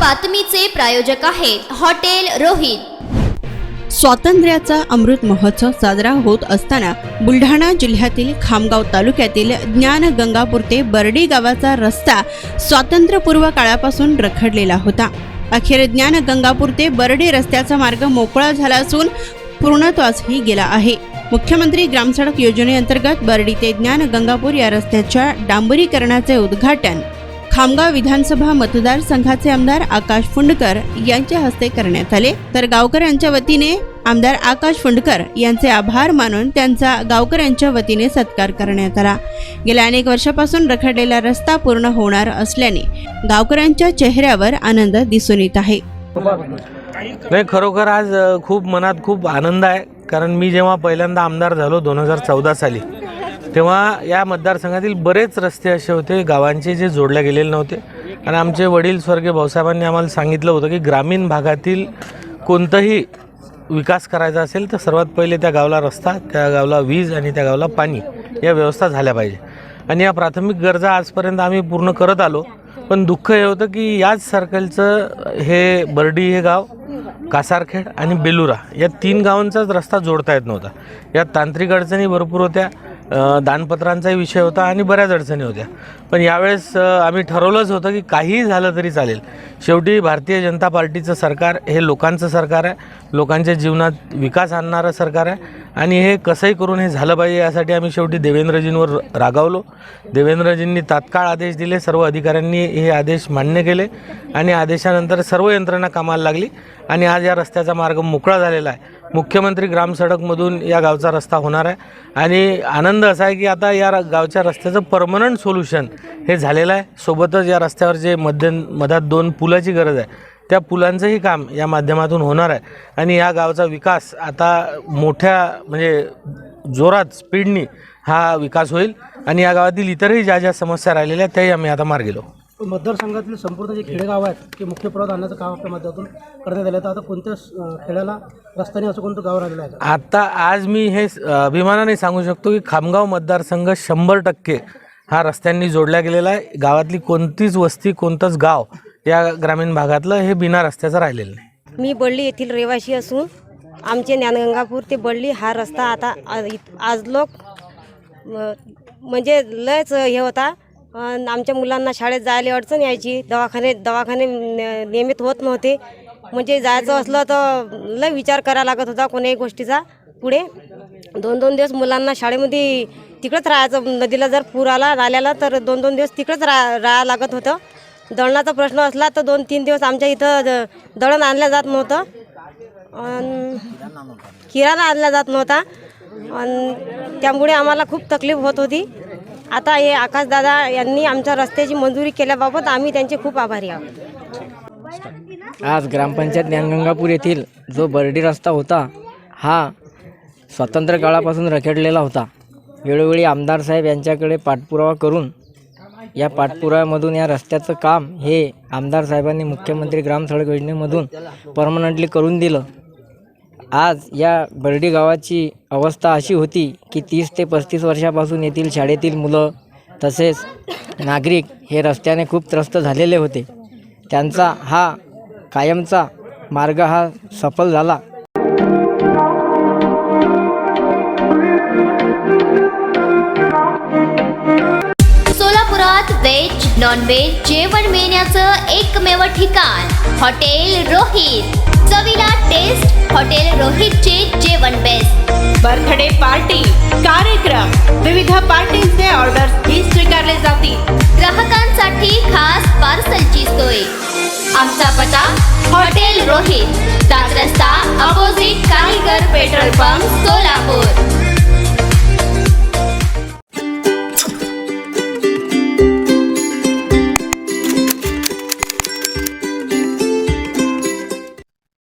बातमीचे प्रायोजक आहेत हॉटेल रोहित। स्वातंत्र्याचा अमृत महोत्सव साजरा होत असताना बुलढाणा जिल्ह्यातील खामगाव तालुक्यातील ज्ञान गंगापूर ते बर्डी गावाचा रस्ता स्वातंत्र्यपूर्व काळापासून रखडलेला होता। अखेर ज्ञान गंगापूर ते बर्डी रस्त्याचा मार्ग मोकळा झाला असून पूर्णत्वासही गेला आहे। मुख्यमंत्री ग्रामसडक योजनेअंतर्गत बर्डी ते ज्ञान गंगापूर या रस्त्याच्या डांबरीकरणाचे उद्घाटन खामगाव विधानसभा मतदारसंघाचे आमदार आकाश फुंडकर यांच्या हस्ते करण्यात आले। तर गावकऱ्यांच्या वतीने आमदार आकाश फुंडकर यांचे आभार मानून त्यांचा गावकऱ्यांच्या वतीने सत्कार करण्यात आला। गेल्या अनेक वर्षापासून रखडलेला रस्ता पूर्ण होणार असल्याने गावकऱ्यांच्या चेहऱ्यावर आनंद दिसून येत आहे। नाही, खरोखर आज खूप मनात खूप आनंद आहे, कारण मी जेव्हा पहिल्यांदा आमदार झालो 2014 साली, तेव्हा या मतदारसंघातील बरेच रस्ते असे होते गावांचे जे जोडले गेलेले नव्हते। आणि आमचे वडील स्वर्गीय भाऊसाहेबांनी आम्हाला सांगितलं होतं की ग्रामीण भागातील कोणताही विकास करायचा असेल तर सर्वात पहिले त्या गावाला रस्ता, त्या गावाला वीज आणि त्या गावाला पाणी या व्यवस्था झाल्या पाहिजे। आणि या प्राथमिक गरजा आजपर्यंत आम्ही पूर्ण करत आलो। पण दुःख हे होतं की याच सर्कलचं हे बर्डी हे गाव, कासारखेड आणि बेलुरा या 3 गावांचाच रस्ता जोडता येत नव्हता। यात तांत्रिक अडचणी भरपूर होत्या, दानपत्रांचाही विषय होता आणि बऱ्याच अडचणी होत्या। पण यावेळेस आम्ही ठरवलंच होतं की काहीही झालं तरी चालेल, शेवटी भारतीय जनता पार्टीचं सरकार हे लोकांचं सरकार आहे, लोकांच्या जीवनात विकास आणणारं सरकार आहे। आणि हे कसंही करून हे झालं पाहिजे यासाठी आम्ही शेवटी देवेंद्रजींवर रागावलो। देवेंद्रजींनी तात्काळ आदेश दिले, सर्व अधिकाऱ्यांनी हे आदेश मान्य केले आणि आदेशानंतर सर्व यंत्रणा कामाला लागली आणि आज या रस्त्याचा मार्ग मोकळा झालेला आहे। मुख्यमंत्री ग्रामसडकमधून या गावचा रस्ता होणार आहे आणि आनंद असा आहे की आता या गावच्या रस्त्याचं परमनंट सोल्युशन हे झालेलं आहे। सोबतच या रस्त्यावर जे मधात 2 पुलाची गरज आहे, त्या पुलांचंही काम या माध्यमातून होणार आहे आणि या गावचा विकास आता मोठ्या म्हणजे जोरात स्पीडनी हा विकास होईल आणि या गावातील इतरही ज्या समस्या राहिलेल्या त्याही आम्ही आता मार्गी लावू। मतदारसंघातील संपूर्ण जे खेडेगाव आहेत ते मुख्य प्रवाहात आणण्याचं काम आपल्या माध्यमातून करण्यात आलं। तर आता कोणत्या खेड्याला रस्त्याने असं कोणतं गाव राहिलेलं आहे? आता आज मी हे अभिमानाने सांगू शकतो की खामगाव मतदारसंघ 100% हा रस्त्यांनी जोडला गेलेला आहे। गावातली कोणतीच वस्ती, कोणतंच गाव या ग्रामीण भागातलं हे बिना रस्त्याचं राहिलेलं नाही। मी बळली येथील रहिवासी असून आमचे ज्ञानगंगापूर ते बळली हा रस्ता आता आज लोक म्हणजे लयच हे होता। आमच्या मुलांना शाळेत जायला अडचण यायची, दवाखाने नियमित होत नव्हते, म्हणजे जायचं असलं तर लय विचार करायला लागत होता कोणत्याही गोष्टीचा। पुढे 2-2 दिवस मुलांना शाळेमध्ये तिकडंच राहायचं, नदीला जर पूर आला नाल्याला तर 2-2 दिवस तिकडंच राहायला लागत होतं। दळणाचा प्रश्न असला तर 2-3 दिवस आमच्या इथं दळण आणलं जात नव्हतं, किराणा आणला जात नव्हता आणि त्यामुळे आम्हाला खूप तकलीफ होत होती। आता हे आकाशदादा यांनी आमच्या रस्त्याची मंजुरी केल्याबाबत आम्ही त्यांचे खूप आभारी आहोत। आज ग्रामपंचायत ज्ञानगंगापूर येथील जो बर्डी रस्ता होता हा स्वातंत्र्य काळापासून रखडलेला होता। वेळोवेळी आमदार साहेब यांच्याकडे पाठपुरावा करून या पाठपुराव्यामधून या रस्त्याचं काम हे आमदार साहेबांनी मुख्यमंत्री ग्रामसडक योजनेमधून परमनंटली करून दिलं। आज या बर्डी गावाची अवस्था अशी होती की 30 ते 35 वर्षापासून येथील शाळेतील मुलं तसेच नागरिक हे रस्त्याने खूप त्रस्त झालेले होते। त्यांचा हा कायमचा मार्ग हा सफल झाला। सोलापुरात व्हेज नॉन व्हेज जेवण मिळण्याचं एकमेव ठिकाण हॉटेल रोहित। चवीला टेस्ट, हॉटेल रोहितचे जेवण बेस्ट। बर्थडे पार्टी, कार्यक्रम, विविध पार्टींचे ऑर्डर्स ही स्वीकारले जातील। ग्राहकांसाठी खास पार्सलची सोय। आमचा पत्ता हॉटेल रोहित, दादरस्ता अपोजिट कारीगर पेट्रोल पंप, सोलापूर।